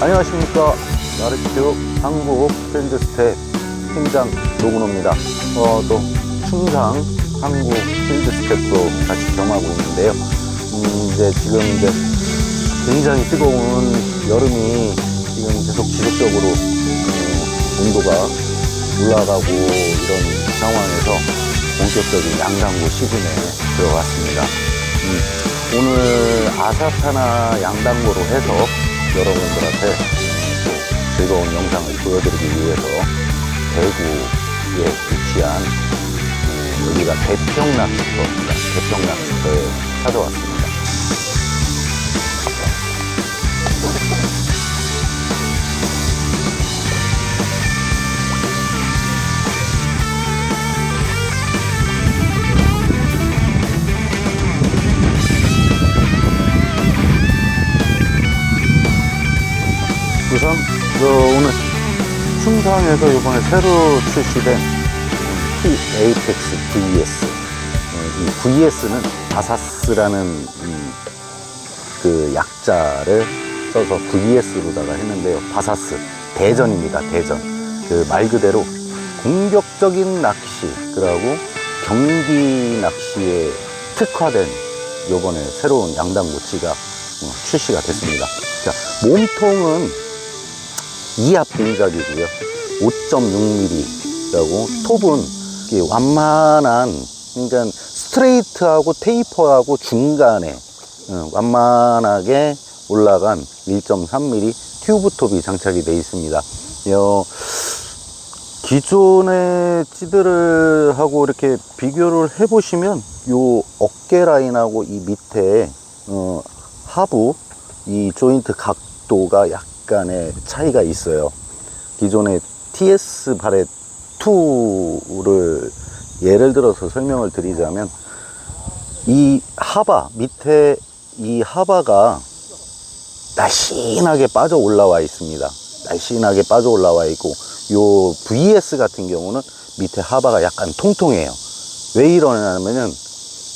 안녕하십니까. 나르키교 한국 필드 스텝 팀장 노근호입니다. 또 충상 한국 필드 스텝도 같이 겸하고 있는데요. 지금 굉장히 뜨거운 여름이 지금 계속 지속적으로 온도가 올라가고 이런 상황에서 본격적인 양당구 시즌에 들어갔습니다. 오늘 아사타나 양당구로 해서 여러분들한테 또 즐거운 영상을 보여드리기 위해서 대구에 위치한 여기가 대평낚시터입니다. 대평낚시터에 찾아왔습니다. 우선 오늘 충상에서 이번에 새로 출시된 T-Apex VS, 이 VS는 바사스라는 그 약자를 써서 VS로다가 했는데요. 바사스 대전입니다. 대전. 그 말 그대로 공격적인 낚시, 그러고 경기 낚시에 특화된 요번에 새로운 양당구치가 출시가 됐습니다. 자, 몸통은 2합 동작이고요. 5.6mm라고 톱은 완만한, 그러니까 스트레이트하고 테이퍼하고 중간에 완만하게 올라간 1.3mm 튜브 톱이 장착이 되어 있습니다. 기존의 찌들을 하고 이렇게 비교를 해 보시면 요 어깨 라인하고 이 밑에 하부 이 조인트 각도가 약간의 차이가 있어요. 기존의 TS 바렛 2를 예를 들어서 설명을 드리자면, 이 하바 밑에 이 하바가 날씬하게 빠져 올라와 있습니다. 날씬하게 빠져 올라와 있고, 요 VS 같은 경우는 밑에 하바가 약간 통통해요. 왜 이러냐면은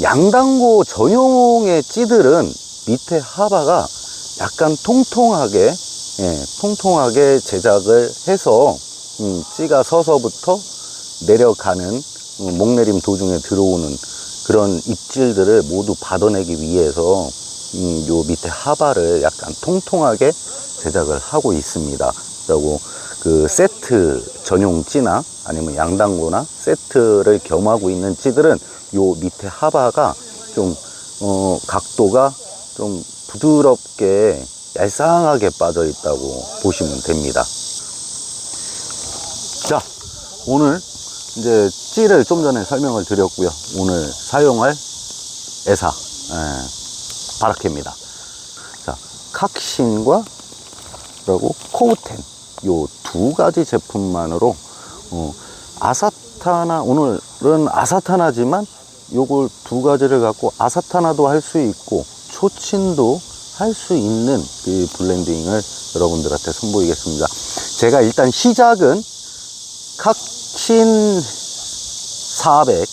양당구 전용의 찌들은 밑에 하바가 약간 통통하게 제작을 해서 찌가 서서부터 내려가는 목내림 도중에 들어오는 그런 입질들을 모두 받아내기 위해서 요 밑에 하바를 약간 통통하게 제작을 하고 있습니다. 그리고 그 세트 전용 찌나 아니면 양당구나 세트를 겸하고 있는 찌들은 요 밑에 하바가 좀 각도가 좀 부드럽게 얄쌍하게 빠져 있다고 보시면 됩니다. 자, 오늘 이제 찌를 좀 전에 설명을 드렸고요. 오늘 사용할 에사 바라케입니다. 자, 칵신과 그리고 코우텐, 요 두 가지 제품만으로 아사타나, 오늘은 아사타나지만 요걸 두 가지를 갖고 아사타나도 할 수 있고 초친도 할 수 있는 그 블렌딩을 여러분들한테 선보이겠습니다. 제가 일단 시작은 칵신 400,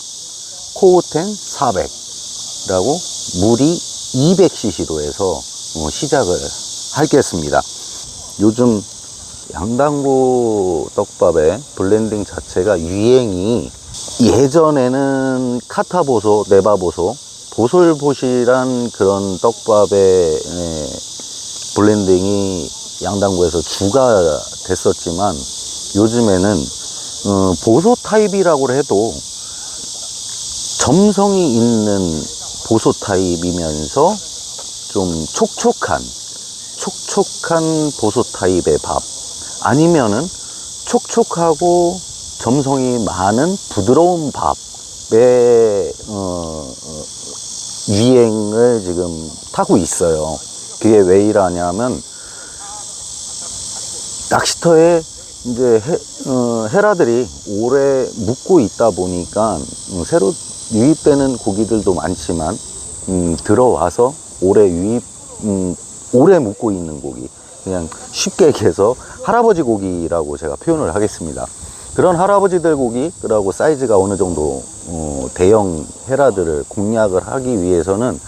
코우텐 400라고 물이 200cc로 해서 시작을 하겠습니다. 요즘 양당구 떡밥의 블렌딩 자체가 유행이, 예전에는 카타보소, 네바보소, 보솔보실한 그런 떡밥의 블렌딩이 양당구에서 주가 됐었지만, 요즘에는 보소 타입이라고 해도 점성이 있는 보소 타입이면서 좀 촉촉한 보소 타입의 밥, 아니면은 촉촉하고 점성이 많은 부드러운 밥의 유행을 지금 타고 있어요. 그게 왜 이러냐면, 낚시터에 이제 헤라들이 오래 묵고 있다 보니까 새로 유입되는 고기들도 많지만 들어와서 오래 묵고 있는 고기, 그냥 쉽게 얘기해서 할아버지 고기라고 제가 표현을 하겠습니다. 그런 할아버지들 고기, 그리고 사이즈가 어느 정도 대형 헤라들을 공략을 하기 위해서는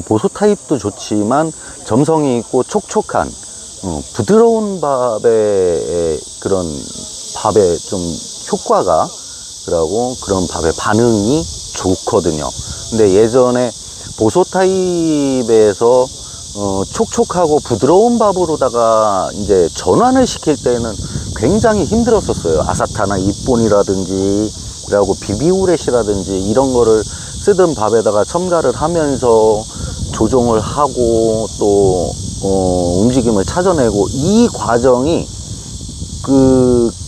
보소 타입도 좋지만 점성이 있고 촉촉한 부드러운 밥의 그런 밥의 좀 효과가, 그러고 그런 밥의 반응이 좋거든요. 근데 예전에 보소 타입에서 촉촉하고 부드러운 밥으로다가 이제 전환을 시킬 때는 굉장히 힘들었었어요. 아사타나 이본이라든지 그리고 비비우렛이라든지 이런 거를 쓰던 밥에다가 첨가를 하면서 조정을 하고 또 움직임을 찾아내고, 이 과정이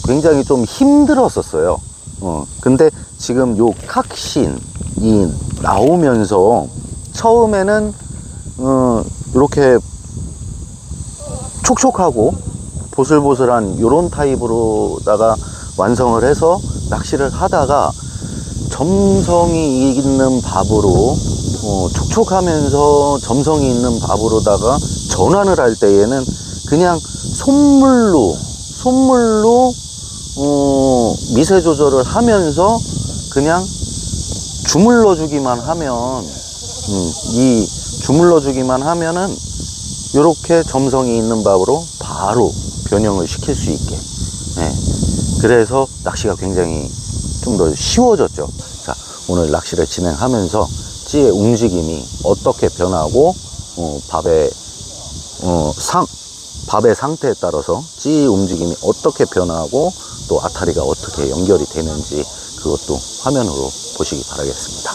굉장히 좀 힘들었었어요. 근데 지금 요 칵신이 나오면서 처음에는 이렇게 촉촉하고 보슬보슬한 요런 타입으로다가 완성을 해서 낚시를 하다가 점성이 있는 밥으로, 촉촉하면서 점성이 있는 밥으로다가 전환을 할 때에는 그냥 손물로 미세 조절을 하면서 그냥 주물러 주기만 하면, 이 주물러 주기만 하면은 요렇게 점성이 있는 밥으로 바로 변형을 시킬 수 있게. 그래서 낚시가 굉장히 좀 더 쉬워졌죠. 자, 오늘 낚시를 진행하면서 찌의 움직임이 어떻게 변하고, 밥의 상태에 따라서 찌 움직임이 어떻게 변하고, 또 아타리가 어떻게 연결이 되는지, 그것도 화면으로 보시기 바라겠습니다.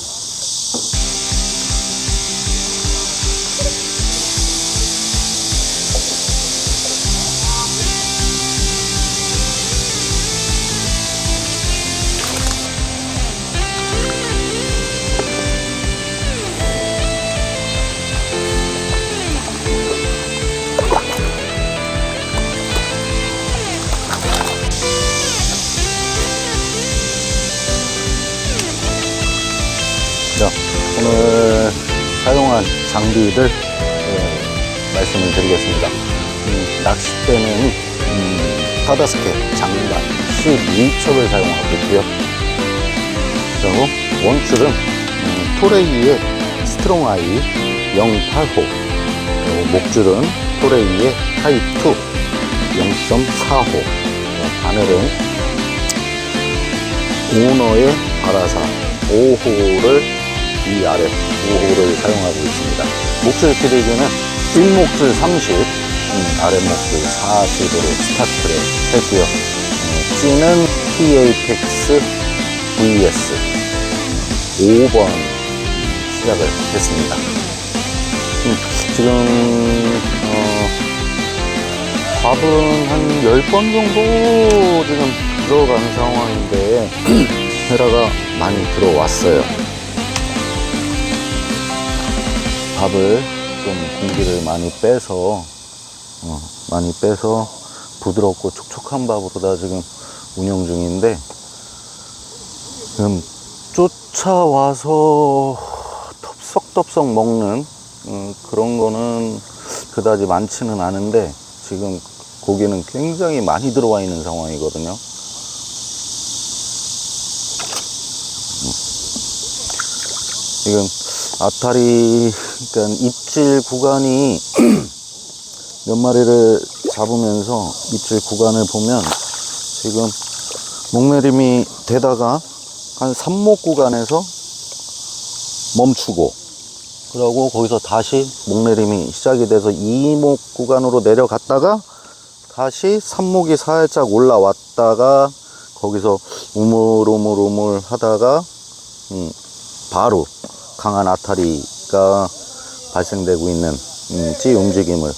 자, 오늘 사용한 장비들 말씀을 드리겠습니다. 낚싯대는 타다스케 장단 11척을 사용하고 있고요. 그리고 원줄은 토레이의 스트롱아이 08호, 목줄은 토레이의 타입 2 0.4호, 바늘은 오너의 바라사 5호를 위아래 5호를 사용하고 있습니다. 목줄 길이는 1목줄 30, 아랫목줄 40으로 스타트를 했고요. 찌는 TAPEX VS 5번 시작을 했습니다. 지금 밥은 한 10번 정도 지금 들어가는 상황인데 헤라가 많이 들어왔어요. 밥을 좀 공기를 많이 빼서 부드럽고 촉촉한 밥으로다 지금 운영 중인데, 지금 쫓아와서 덥석덥석 먹는 그런 거는 그다지 많지는 않은데, 지금 고기는 굉장히 많이 들어와 있는 상황이거든요. 지금 아타리, 그러니까 입질 구간이 몇 마리를 잡으면서 입질 구간을 보면 지금 목내림이 되다가 한 3목 구간에서 멈추고, 그러고 거기서 다시 목내림이 시작이 돼서 2목 구간으로 내려갔다가 다시 3목이 살짝 올라왔다가 거기서 우물우물 하다가 바로 강한 아타리가 발생되고 있는 찌 움직임을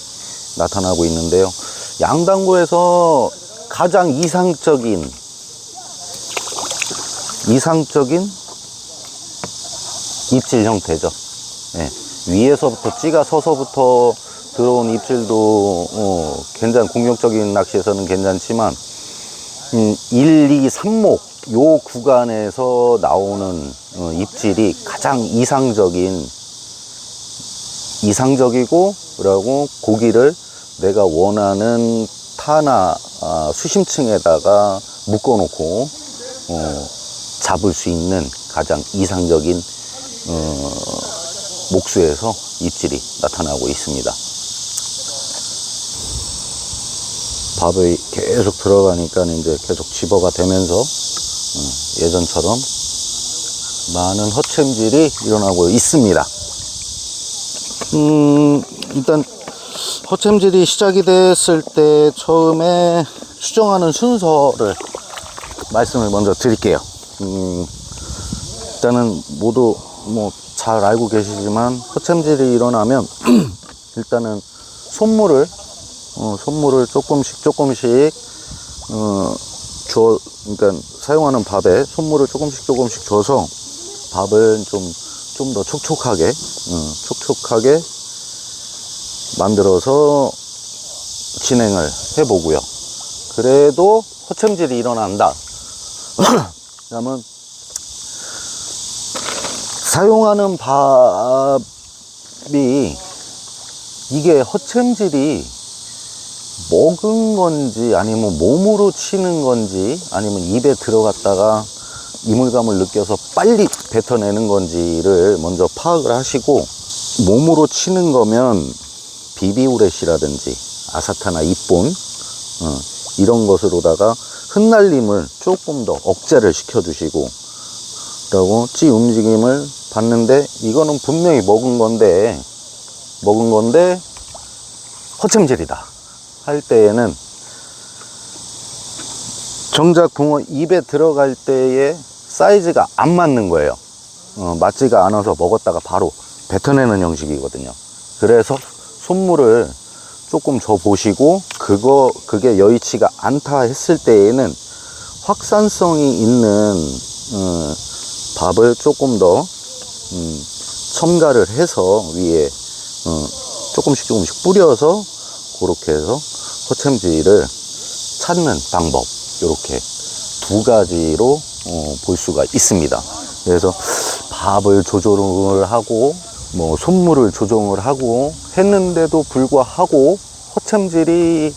나타나고 있는데요. 양단구에서 가장 이상적인 입질 형태죠. 위에서부터 찌가 서서부터 들어온 입질도 굉장히 공격적인 낚시에서는 괜찮지만 1, 2, 3목 요 구간에서 나오는 입질이 가장 이상적이고, 그리고 고기를 내가 원하는 타나 수심층에다가 묶어놓고 잡을 수 있는 가장 이상적인 목수에서 입질이 나타나고 있습니다. 밥이 계속 들어가니까 이제 계속 집어가 되면서 예전처럼 많은 허챔질이 일어나고 있습니다. 일단 허챔질이 시작이 됐을 때 처음에 수정하는 순서를 말씀을 먼저 드릴게요. 일단은 모두 뭐 잘 알고 계시지만 허챔질이 일어나면 일단은 손물을 조금씩 그러니까 사용하는 밥에 손물을 조금씩 줘서 밥을 좀 더 촉촉하게 만들어서 진행을 해보고요. 그래도 허챔질이 일어난다. 그러면 사용하는 밥이 이게 허챔질이 먹은 건지 아니면 몸으로 치는 건지 아니면 입에 들어갔다가 이물감을 느껴서 빨리 뱉어내는 건지를 먼저 파악을 하시고, 몸으로 치는 거면 비비우렛이라든지 아사타나 잎본 이런 것으로다가 흩날림을 조금 더 억제를 시켜주시고, 그리고 찌 움직임을 봤는데 이거는 분명히 먹은 건데 허챔질이다 할 때에는 정작 붕어 입에 들어갈 때의 사이즈가 안 맞는 거예요. 맞지가 않아서 먹었다가 바로 뱉어내는 형식이거든요. 그래서 손물을 조금 줘 보시고 그게 여의치가 않다 했을 때에는 확산성이 있는 밥을 조금 더 첨가를 해서 위에 조금씩 뿌려서 그렇게 해서 허챔질을 찾는 방법, 이렇게 두 가지로 볼 수가 있습니다. 그래서 밥을 조절을 하고 뭐 손물을 조정을 하고 했는데도 불구하고 허챔질이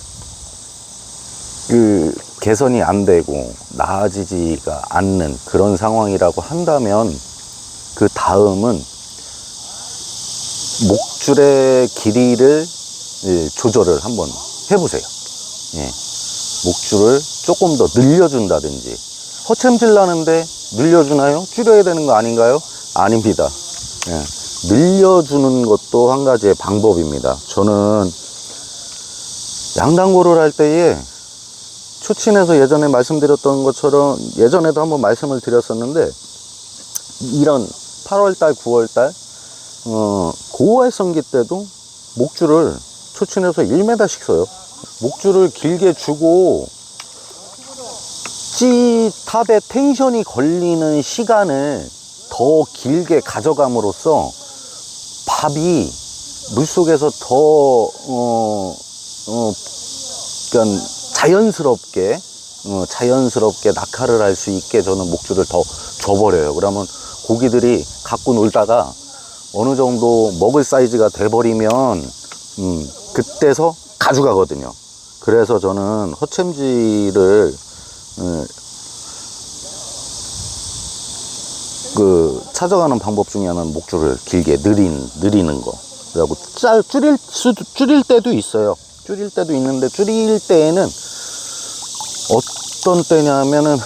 개선이 안 되고 나아지지가 않는 그런 상황이라고 한다면, 그 다음은 목줄의 길이를 조절을 한번 해보세요. 목줄을 조금 더 늘려준다든지. 허챔질 나는데 늘려주나요? 줄여야 되는 거 아닌가요? 아닙니다. 늘려주는 것도 한 가지의 방법입니다. 저는 양단고를 할 때에 초친에서 예전에 말씀드렸던 것처럼, 예전에도 한번 말씀을 드렸었는데, 이런 8월달 9월달 고활성기 때도 목줄을 초친에서 1m씩 써요. 목줄을 길게 주고 찌 탑에 텐션이 걸리는 시간을 더 길게 가져감으로써 밥이 물속에서 더 그러니까 자연스럽게 낙하를 할 수 있게 저는 목줄을 더 줘버려요. 그러면 고기들이 갖고 놀다가 어느 정도 먹을 사이즈가 돼버리면 그때서 가져가거든요. 그래서 저는 허챔질을 찾아가는 방법 중에 하나는 목줄을 길게 느리는 거. 그리고 줄일 때도 있어요. 줄일 때도 있는데, 줄일 때에는 어떤 때냐면은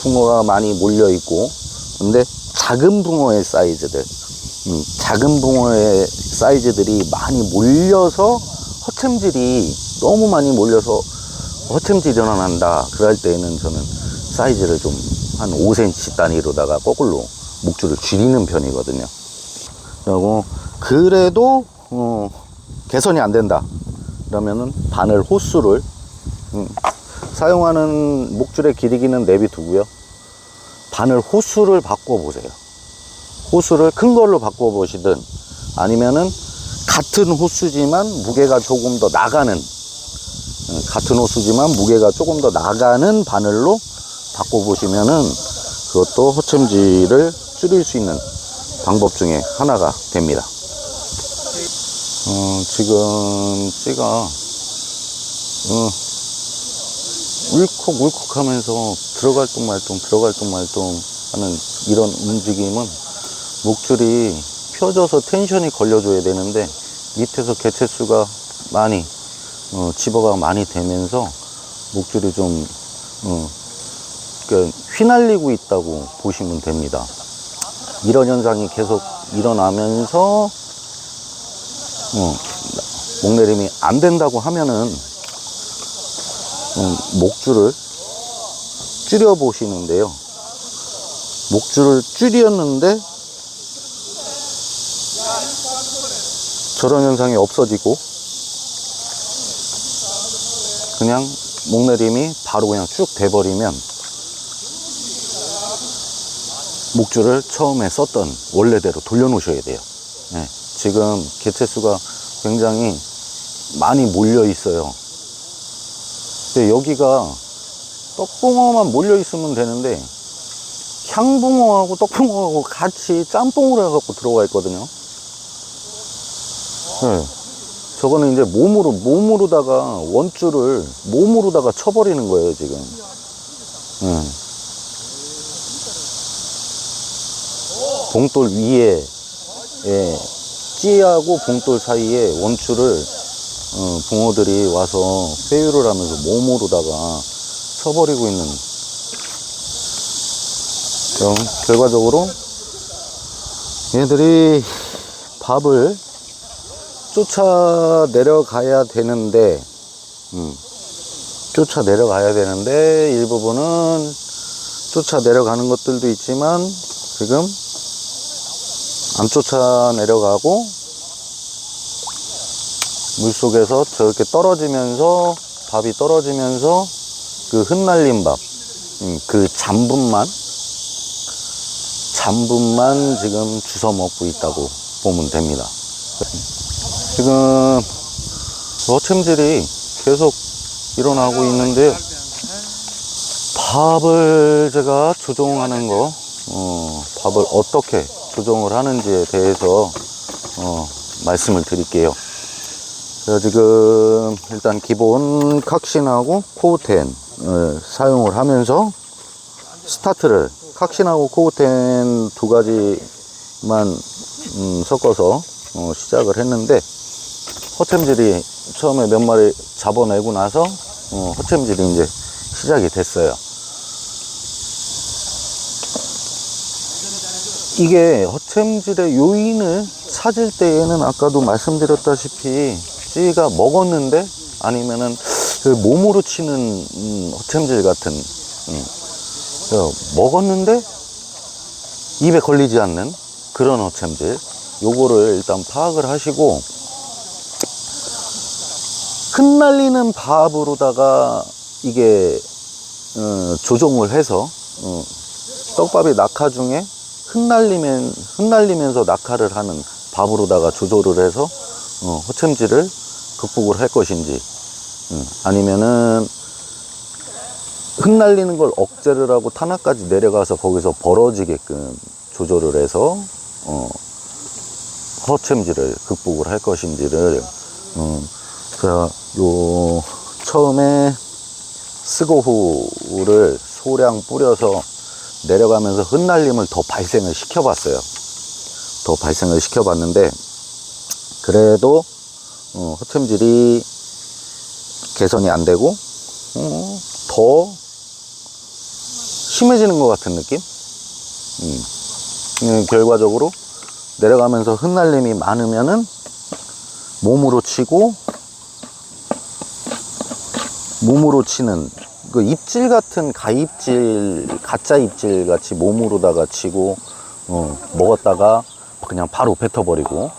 붕어가 많이 몰려 있고, 근데 작은 붕어의 사이즈들이 많이 몰려서 허챔질이 너무 많이 몰려서 허챔질이 일어난다, 그럴 때에는 저는 사이즈를 좀 한 5cm 단위로다가 거꾸로 목줄을 줄이는 편이거든요. 그래도 개선이 안 된다 그러면은 바늘 호수를 사용하는 목줄의 길이기는 내비두고요, 바늘 호수를 바꿔보세요. 호수를 큰 걸로 바꿔보시든, 아니면은 같은 호수지만 무게가 조금 더 나가는 바늘로 바꿔보시면은 그것도 허챔질을 줄일 수 있는 방법 중에 하나가 됩니다. 지금 찌가 울컥울컥 하면서 들어갈 똥 말똥 하는 이런 움직임은 목줄이 펴져서 텐션이 걸려줘야 되는데 밑에서 개체수가 많이 집어가 많이 되면서 목줄이 좀 그러니까 휘날리고 있다고 보시면 됩니다. 이런 현상이 계속 일어나면서 목내림이 안 된다고 하면은 목줄을 줄여 보시는데요. 목줄을 줄였는데 저런 현상이 없어지고 그냥 목내림이 바로 그냥 쭉 돼버리면 목줄을 처음에 썼던 원래대로 돌려놓으셔야 돼요. 네, 지금 개체수가 굉장히 많이 몰려 있어요. 근데 여기가 떡붕어만 몰려 있으면 되는데 향붕어하고 떡붕어하고 같이 짬뽕을 해갖고 들어가 있거든요. 네, 저거는 이제 몸으로다가 원줄을 몸으로다가 쳐버리는 거예요, 지금. 네. 봉돌 위에, 찌하고 봉돌 사이에 원줄을 붕어들이 와서 회유를 하면서 몸으로다가 쳐버리고 있는. 그럼 결과적으로 얘들이 밥을 쫓아 내려가야 되는데 일부분은 쫓아 내려가는 것들도 있지만 지금 안 쫓아 내려가고 물속에서 저렇게 떨어지면서 밥이 떨어지면서 그 흩날린 밥, 그 잔분만 지금 주워 먹고 있다고 보면 됩니다. 지금 어챔질이 계속 일어나고 있는데요. 밥을 제가 조종하는 거, 밥을 어떻게 조정을 하는지에 대해서 말씀을 드릴게요. 제가 지금 일단 기본 칵신하고 코우텐 사용을 하면서 스타트를 칵신하고 코우텐 두 가지만 섞어서 시작을 했는데 허챔질이 처음에 몇 마리 잡아내고 나서 허챔질이 이제 시작이 됐어요. 이게 허챔질의 요인을 찾을 때에는 아까도 말씀드렸다시피 찌가 먹었는데 아니면은 그 몸으로 치는 허챔질 같은 먹었는데 입에 걸리지 않는 그런 허챔질, 요거를 일단 파악을 하시고 흩날리는 밥으로다가 이게 조종을 해서 떡밥이 낙하 중에 흩날리면서 낙하를 하는 밥으로다가 조절을 해서 허챔질을 극복을 할 것인지, 아니면은 흩날리는 걸 억제를 하고 탄압까지 내려가서 거기서 벌어지게끔 조절을 해서 허챔질을 극복을 할 것인지를 제가 요 처음에 스고후를 소량 뿌려서 내려가면서 흩날림을 더 발생을 시켜봤어요. 더 발생을 시켜봤는데 그래도 허챔질이 개선이 안 되고 더 심해지는 것 같은 느낌? 결과적으로 내려가면서 흩날림이 많으면은 몸으로 치고, 몸으로 치는 그 입질 같은 가입질, 가짜 입질 같이 몸으로다가 치고 먹었다가 그냥 바로 뱉어버리고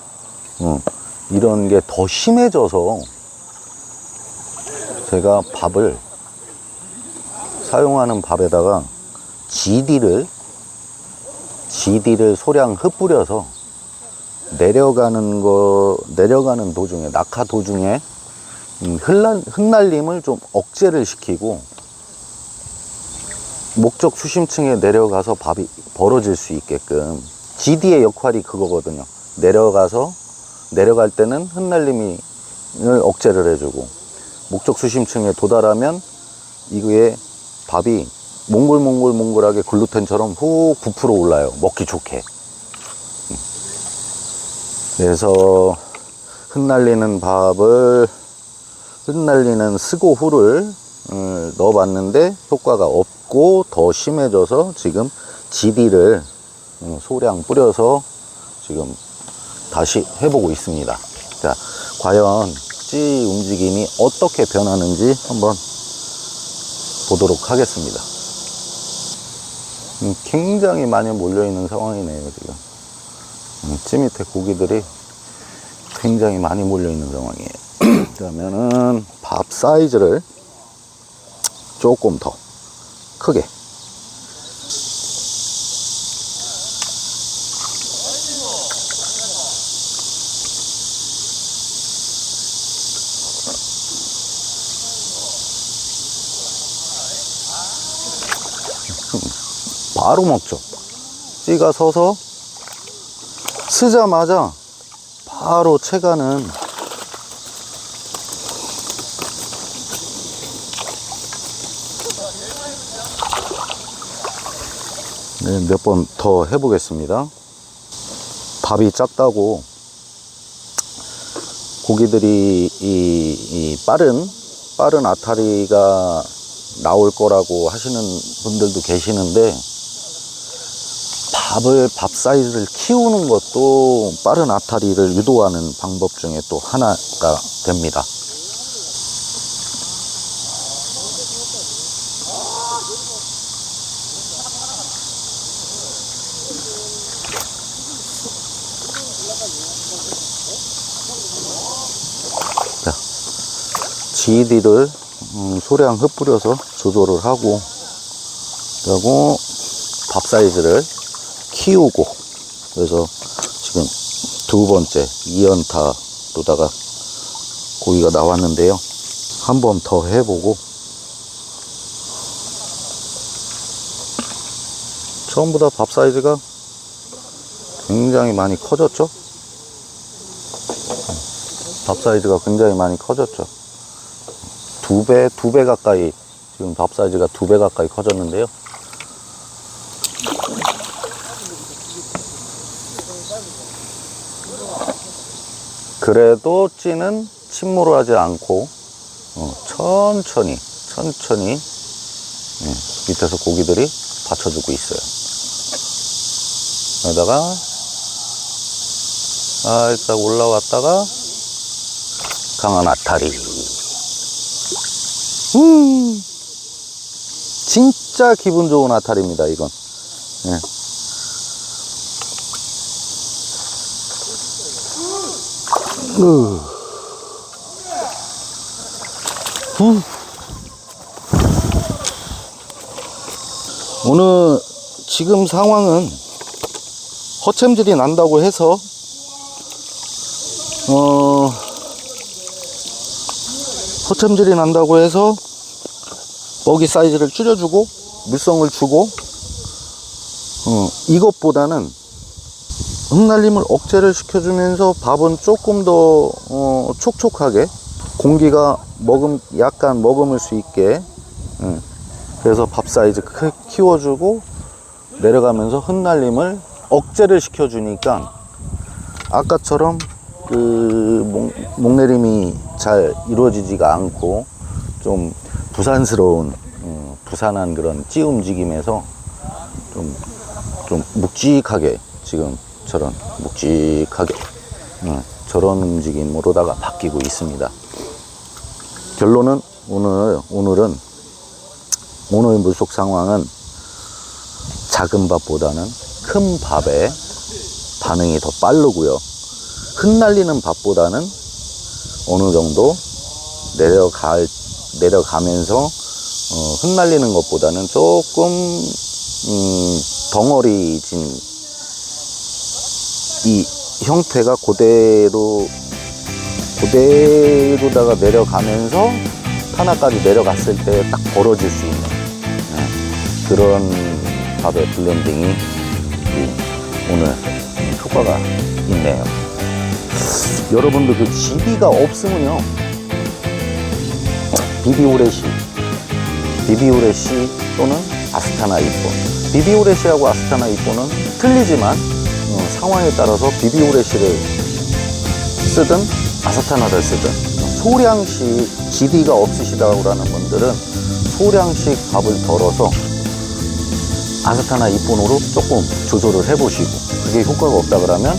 이런 게 더 심해져서 제가 밥을 사용하는 밥에다가 GD를 소량 흩뿌려서 내려가는 도중에, 낙하 도중에 흩날림을 좀 억제를 시키고 목적 수심층에 내려가서 밥이 벌어질 수 있게끔, GD의 역할이 그거거든요. 내려갈 때는 흩날림을 억제를 해주고 목적 수심층에 도달하면 이거에 밥이 몽글몽글하게 글루텐처럼 훅 부풀어 올라요. 먹기 좋게. 그래서 흩날리는 밥을 흩날리는 스고후를 넣어봤는데 효과가 없고 더 심해져서 지금 GD를 소량 뿌려서 지금 다시 해보고 있습니다. 자, 과연 찌 움직임이 어떻게 변하는지 한번 보도록 하겠습니다. 굉장히 많이 몰려있는 상황이네요. 지금 찌 밑에 고기들이 굉장히 많이 몰려있는 상황이에요. 그러면은 밥 사이즈를 조금 더 크게 바로 먹죠. 찌가 서서 쓰자마자 바로 채가는 네, 몇 번 더 해보겠습니다. 밥이 작다고 고기들이 이 빠른 아타리가 나올 거라고 하시는 분들도 계시는데 밥 사이즈를 키우는 것도 빠른 아타리를 유도하는 방법 중에 또 하나가 됩니다. 자, GD를 소량 흩뿌려서 조절을 하고, 그리고 밥 사이즈를 키우고, 그래서 지금 두 번째 2연타로다가 고기가 나왔는데요. 한 번 더 해보고, 처음보다 밥 사이즈가 굉장히 많이 커졌죠? 밥 사이즈가 굉장히 많이 커졌죠. 두 배 가까이, 지금 밥 사이즈가 2배 가까이 커졌는데요. 그래도 찌는 침몰하지 않고 천천히 밑에서 고기들이 받쳐주고 있어요. 여기다가 살짝 올라왔다가 강한 아타리. 진짜 기분 좋은 아타리입니다, 이건. 네. 오늘 지금 상황은 허챔질이 난다고 해서 먹이 사이즈를 줄여주고 물성을 주고 이것보다는 흩날림을 억제를 시켜주면서 밥은 조금 더 촉촉하게 공기가 약간 머금을 수 있게 그래서 밥 사이즈 키워주고 내려가면서 흩날림을 억제를 시켜주니까 아까처럼 목내림이 잘 이루어지지가 않고 좀 부산한 그런 찌 움직임에서 좀 묵직하게 지금처럼 묵직하게 저런 움직임으로다가 바뀌고 있습니다. 결론은 오늘 물속 상황은 작은 밥보다는 큰 밥에 반응이 더 빠르고요. 흩날리는 밥보다는 어느 정도 내려가면서 흩날리는 것보다는 조금 덩어리진 이 형태가 그대로다가 내려가면서 하나까지 내려갔을 때 딱 벌어질 수 있는 그런 밥의 블렌딩이 오늘 효과가 있네요. 여러분들 그 GD가 없으면요, 비비오레시 또는 아스타나 이뽀, 비비오레시하고 아스타나 이뽀는 틀리지만 상황에 따라서 비비오레시를 쓰든 아스타나를 쓰든 소량씩 GD가 없으시다고 하는 분들은 소량씩 밥을 덜어서 아사타나 이쁜으로 조금 조절을 해 보시고, 그게 효과가 없다 그러면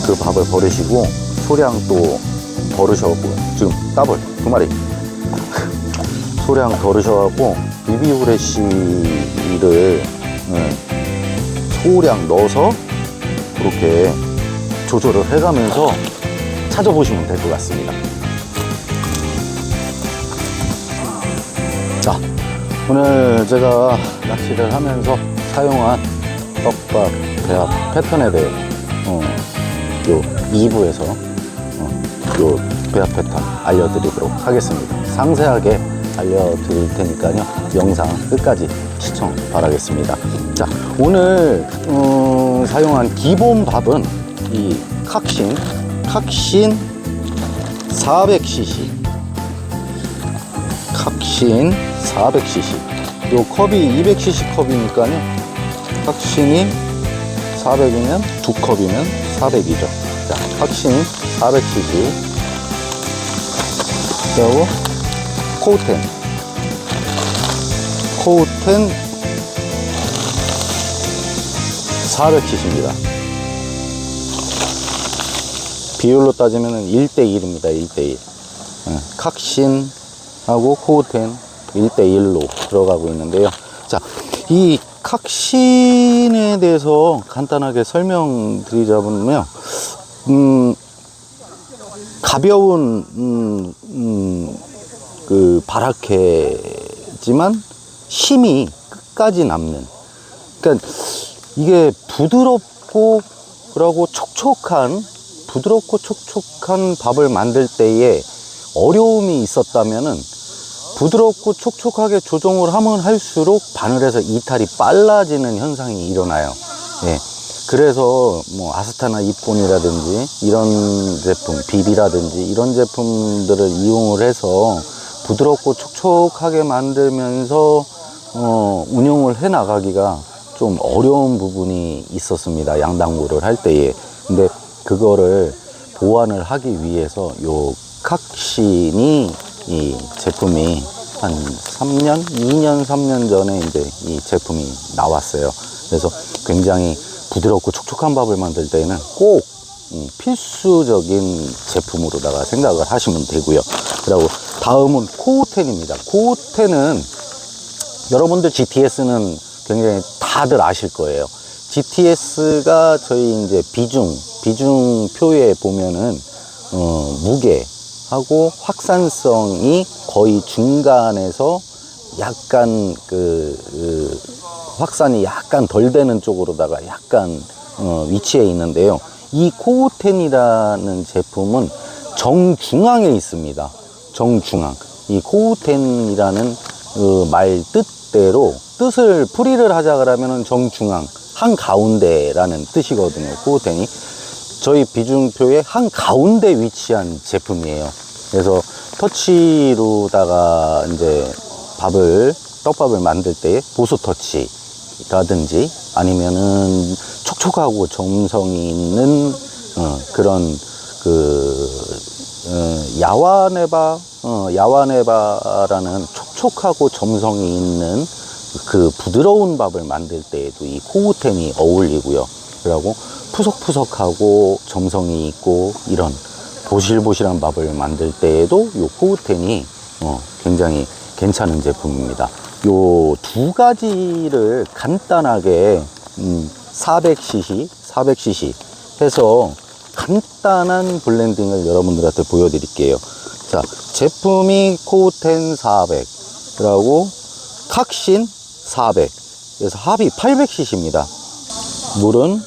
그 밥을 버리시고 소량 또 덜으셔갖고, 지금 더블 2마리 소량 덜으셔갖고 비비 후레쉬를 소량 넣어서 그렇게 조절을 해가면서 찾아보시면 될 것 같습니다. 자, 오늘 제가 낚시를 하면서 사용한 떡밥 배합 패턴에 대해 요 2부에서 요 배합 패턴 알려드리도록 하겠습니다. 상세하게 알려드릴 테니까요, 영상 끝까지 시청 바라겠습니다. 자, 오늘 사용한 기본 밥은 이 칵신 400cc 칵신 400cc, 요 컵이 200cc 컵이니까요, 칵신이 400이면 두 컵이면 400이죠. 자, 칵신 400cc, 그리고 코우텐 400cc입니다. 비율로 따지면 1대1입니다. 1대1. 칵신하고 코우텐 1대1로 들어가고 있는데요. 자, 이 칵신에 대해서 간단하게 설명드리자면요, 가벼운 그 바라케지만 힘이 끝까지 남는, 그러니까 이게 부드럽고 촉촉한 밥을 만들 때에 어려움이 있었다면은, 부드럽고 촉촉하게 조정을 하면 할수록 바늘에서 이탈이 빨라지는 현상이 일어나요. 예. 그래서 뭐 아스타나 이폰이라든지 이런 제품, 비비라든지 이런 제품들을 이용을 해서 부드럽고 촉촉하게 만들면서 운영을 해 나가기가 좀 어려운 부분이 있었습니다. 양당구를 할 때에. 근데 그거를 보완을 하기 위해서 요 칵신이, 이 제품이 한 2년 3년 전에 이제 이 제품이 나왔어요. 그래서 굉장히 부드럽고 촉촉한 밥을 만들 때에는 꼭 필수적인 제품으로다가 생각을 하시면 되고요. 그리고 다음은 코우텐입니다. 코우텐은 여러분들 GTS는 굉장히 다들 아실 거예요. GTS가 저희 이제 비중표에 보면은 무게하고 확산성이 거의 중간에서 약간 확산이 약간 덜 되는 쪽으로다가 약간 위치해 있는데요. 이 코우텐이라는 제품은 정중앙에 있습니다. 정중앙. 이 코우텐이라는 말 뜻대로, 뜻을 풀이를 하자 그러면은 정중앙, 한가운데라는 뜻이거든요. 코우텐이 저희 비중표의 한가운데 위치한 제품이에요. 그래서 터치로다가 이제 떡밥을 만들 때 보수 터치라든지 아니면은 촉촉하고 점성이 있는 그런 야와네바라는 촉촉하고 점성이 있는 그 부드러운 밥을 만들 때에도 이 코우텐이 어울리고요. 그리고 푸석푸석하고 점성이 있고 이런 보실보실한 밥을 만들 때에도 이 코우텐이 굉장히 괜찮은 제품입니다. 요 두 가지를 간단하게 400cc 해서 간단한 블렌딩을 여러분들한테 보여드릴게요. 자, 제품이 코우텐 400라고 칵신 400, 그래서 합이 800cc입니다. 물은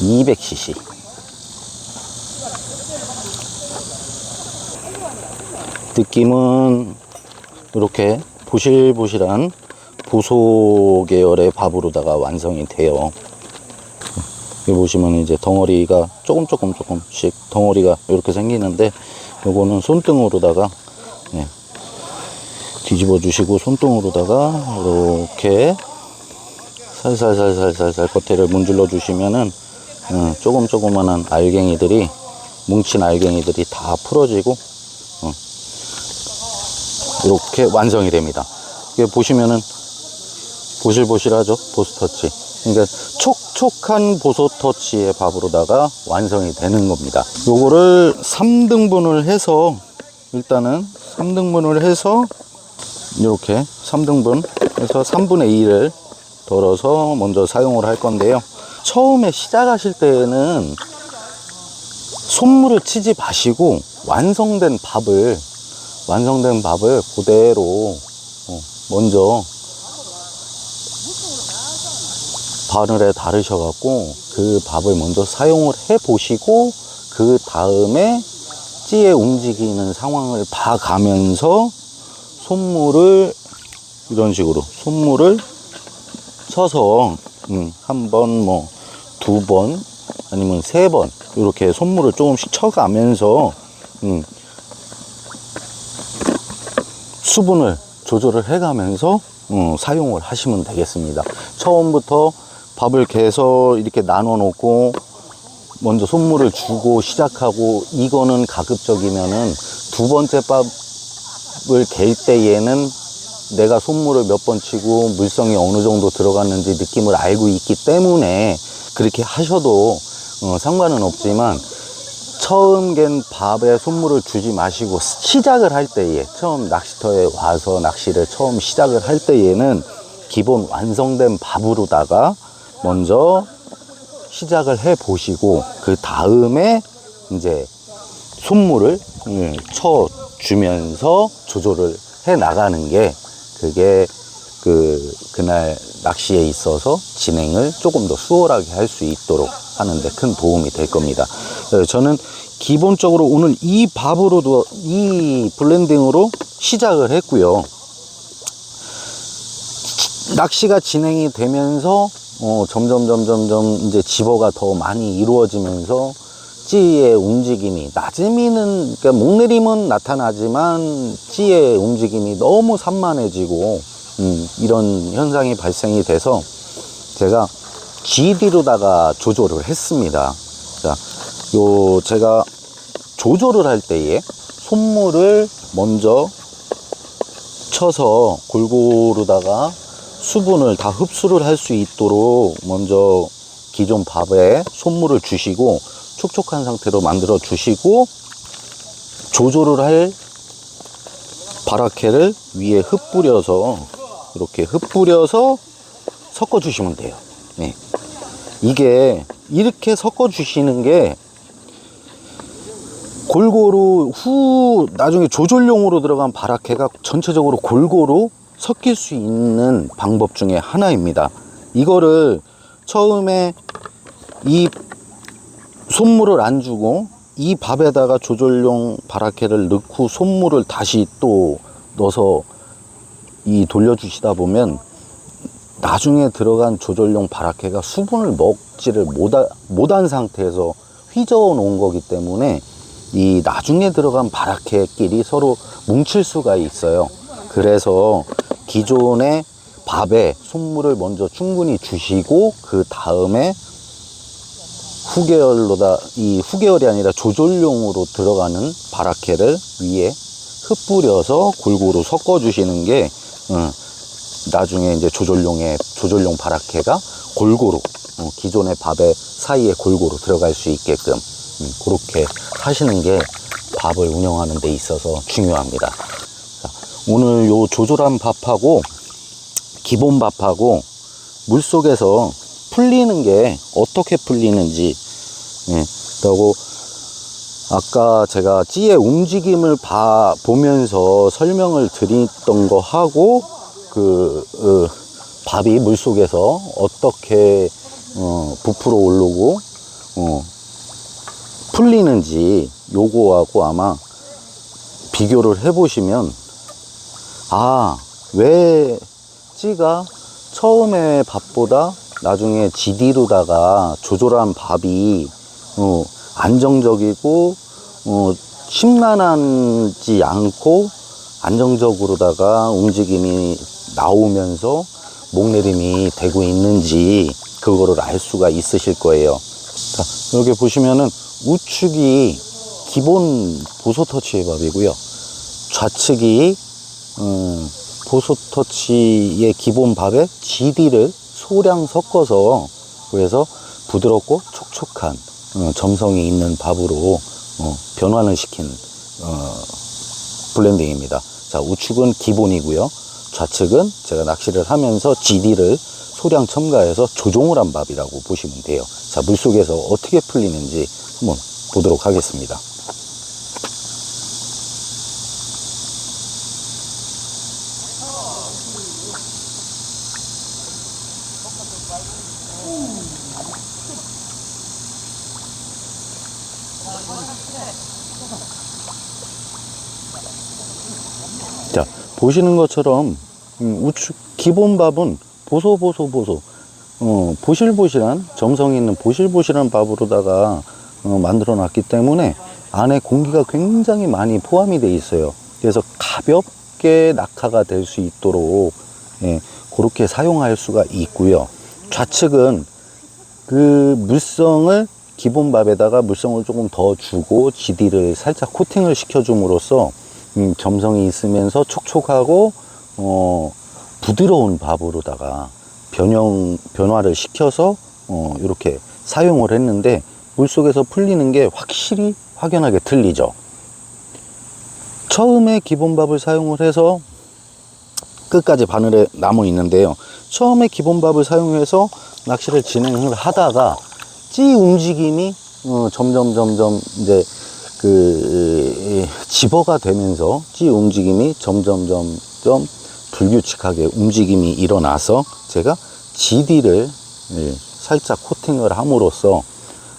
200cc. 느낌은 이렇게 보실보실한 보소 계열의 밥으로다가 완성이 돼요. 여기 보시면 이제 덩어리가 조금씩 덩어리가 이렇게 생기는데, 요거는 손등으로다가 뒤집어 주시고 손등으로다가 이렇게 살살 겉에를 문질러 주시면은 조그만한 알갱이들이 뭉친 알갱이들이 다 풀어지고 이렇게 완성이 됩니다. 이게 보시면은 보실보실하죠? 보스터치. 그러니까 촉촉한 보스터치의 밥으로다가 완성이 되는 겁니다. 요거를 3등분을 해서, 일단은 3등분을 해서 이렇게 3등분 해서 3분의 2를 덜어서 먼저 사용을 할 건데요. 처음에 시작하실 때에는 손물을 치지 마시고 완성된 밥을 그대로 먼저 바늘에 달으셔갖고 그 밥을 먼저 사용을 해 보시고, 그 다음에 찌에 움직이는 상황을 봐가면서 손물을 이런 식으로 손물을 쳐서 한 번, 뭐 두 번, 아니면 세 번 이렇게 손물을 조금씩 쳐가면서 수분을 조절을 해가면서 사용을 하시면 되겠습니다. 처음부터 밥을 개서 이렇게 나눠 놓고 먼저 손물을 주고 시작하고, 이거는 가급적이면은 두 번째 밥을 갤 때에는 내가 손물을 몇 번 치고 물성이 어느 정도 들어갔는지 느낌을 알고 있기 때문에 그렇게 하셔도 상관은 없지만, 처음 갠 밥에 손물을 주지 마시고 시작을 할 때에, 처음 낚시터에 와서 낚시를 처음 시작을 할 때에는 기본 완성된 밥으로다가 먼저 시작을 해 보시고, 그 다음에 이제 손물을 쳐 주면서 조절을 해 나가는 게, 그게 그날 낚시에 있어서 진행을 조금 더 수월하게 할 수 있도록 하는데 큰 도움이 될 겁니다. 저는 기본적으로 오늘 이 밥으로도, 이 블렌딩으로 시작을 했고요. 낚시가 진행이 되면서 점점 이제 집어가 더 많이 이루어지면서 찌의 움직임이, 낮음이는, 그러니까 목내림은 나타나지만 찌의 움직임이 너무 산만해지고 이런 현상이 발생이 돼서 제가 GD로다가 조절을 했습니다. 자, 제가 조절을 할 때에 손물을 먼저 쳐서 골고루다가 수분을 다 흡수를 할 수 있도록 먼저 기존 밥에 손물을 주시고 촉촉한 상태로 만들어 주시고, 조절을 할 바라케를 위에 흩뿌려서 이렇게 흩뿌려서 섞어 주시면 돼요. 네. 이게 이렇게 섞어 주시는 게 골고루 나중에 조절용으로 들어간 바라케가 전체적으로 골고루 섞일 수 있는 방법 중에 하나입니다. 이거를 처음에 이 손물을 안 주고 이 밥에다가 조절용 바라케를 넣고 손물을 다시 또 넣어서 돌려주시다 보면 나중에 들어간 조절용 바라케가 수분을 먹지를 못한 상태에서 휘저어 놓은 거기 때문에 이 나중에 들어간 바라케끼리 서로 뭉칠 수가 있어요. 그래서 기존의 밥에 손물을 먼저 충분히 주시고, 그 다음에 후계열이 아니라 조절용으로 들어가는 바라케를 위에 흩뿌려서 골고루 섞어 주시는 게 나중에 이제 조절용 바라케가 골고루 기존의 밥의 사이에 골고루 들어갈 수 있게끔 그렇게 하시는 게 밥을 운영하는 데 있어서 중요합니다. 자, 오늘 요 조절한 밥하고 기본 밥하고 물속에서 풀리는 게 어떻게 풀리는지, 그리고 아까 제가 찌의 움직임을 보면서 설명을 드렸던 거 하고 밥이 물속에서 어떻게 부풀어 오르고 풀리는지 요거하고 아마 비교를 해 보시면, 왜 찌가 처음에 밥보다 나중에 GD로다가 조절한 밥이 안정적이고 심란하지 않고 안정적으로다가 움직임이 나오면서 목내림이 되고 있는지 그거를 알 수가 있으실 거예요. 자, 여기 보시면은 우측이 기본 보소 터치의 밥이고요. 좌측이 보소 터치의 기본 밥에 GD를 소량 섞어서, 그래서 부드럽고 촉촉한 점성이 있는 밥으로 변환을 시킨 블렌딩입니다. 자, 우측은 기본이고요. 좌측은 제가 낚시를 하면서 GD를 소량 첨가해서 조종을 한 밥이라고 보시면 돼요. 자, 물속에서 어떻게 풀리는지 한번 보도록 하겠습니다. 자, 보시는 것처럼 우측 기본 밥은 보소 보실보실한 점성이 있는 보실보실한 밥으로다가 만들어 놨기 때문에 안에 공기가 굉장히 많이 포함이 되어 있어요. 그래서 가볍게 낙하가 될 수 있도록 그렇게 사용할 수가 있고요. 좌측은 그 물성을 기본 밥에다가 물성을 조금 더 주고 GD를 살짝 코팅을 시켜줌으로써 점성이 있으면서 촉촉하고 부드러운 밥으로다가 변화를 시켜서 이렇게 사용을 했는데, 물속에서 풀리는 게 확연하게 틀리죠. 처음에 기본 밥을 사용을 해서 끝까지 바늘에 남아 있는데요. 처음에 기본 밥을 사용해서 낚시를 진행을 하다가 찌 움직임이 점점 이제 집어가 되면서 찌 움직임이 점점 불규칙하게 움직임이 일어나서 제가 GD를 살짝 코팅을 함으로써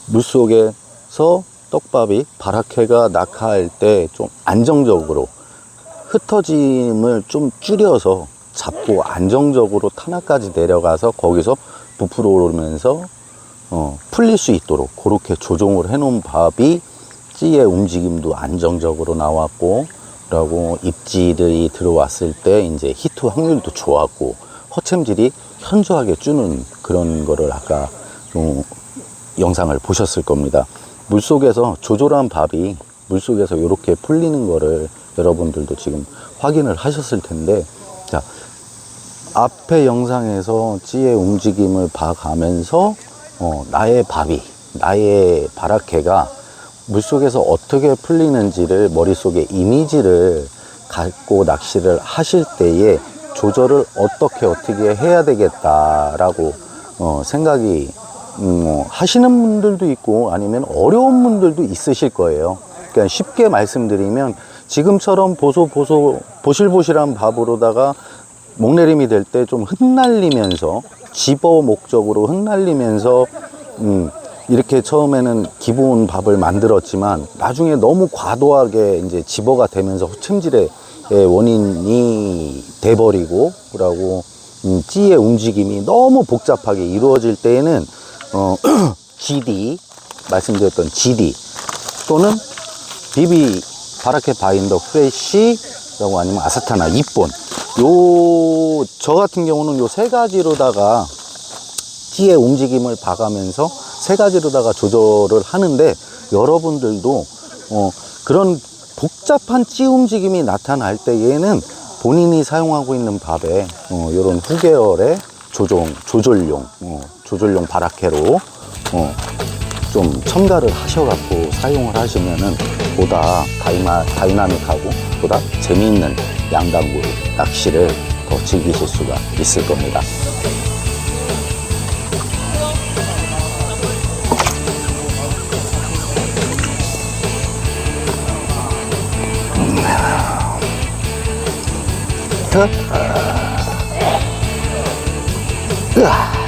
물속에서 떡밥이 바라케가 낙하할 때 좀 안정적으로 흩어짐을 좀 줄여서 잡고 안정적으로 타나까지 내려가서 거기서 부풀어 오르면서 풀릴 수 있도록 그렇게 조종을 해 놓은 밥이 찌의 움직임도 안정적으로 나왔고, 그리고 입질이 들어왔을 때 이제 히트 확률도 좋았고, 허챔질이 현저하게 주는 그런 거를 아까 영상을 보셨을 겁니다. 물속에서 조절한 밥이 물속에서 이렇게 풀리는 거를 여러분들도 지금 확인을 하셨을 텐데, 자, 앞에 영상에서 찌의 움직임을 봐가면서 나의 바라케가 물속에서 어떻게 풀리는지를 머릿속에 이미지를 갖고 낚시를 하실 때에 조절을 어떻게 해야 되겠다라고 생각이 하시는 분들도 있고 아니면 어려운 분들도 있으실 거예요. 그러니까 쉽게 말씀드리면 지금처럼 보실보실한 밥으로다가 목내림이 될 때 좀 흩날리면서 집어 목적으로 흩날리면서 이렇게 처음에는 기본 밥을 만들었지만 나중에 너무 과도하게 이제 집어가 되면서 호챔질의 원인이 돼버리고, 그러고 찌의 움직임이 너무 복잡하게 이루어질 때에는 GD, 말씀드렸던 GD 또는 BB 바라케 바인더 프레쉬라고, 아니면 아사타나 입본, 저 같은 경우는 요 세 가지로다가 찌의 움직임을 봐가면서 세 가지로다가 조절을 하는데, 여러분들도 그런 복잡한 찌 움직임이 나타날 때에는 본인이 사용하고 있는 밥에 이런 후계열의 조절용 바라케로 좀 첨가를 하셔갖고 사용을 하시면은 보다 다이나믹하고 보다 재미있는 양단구 낚시를 더 즐기실 수가 있을 겁니다. 으아.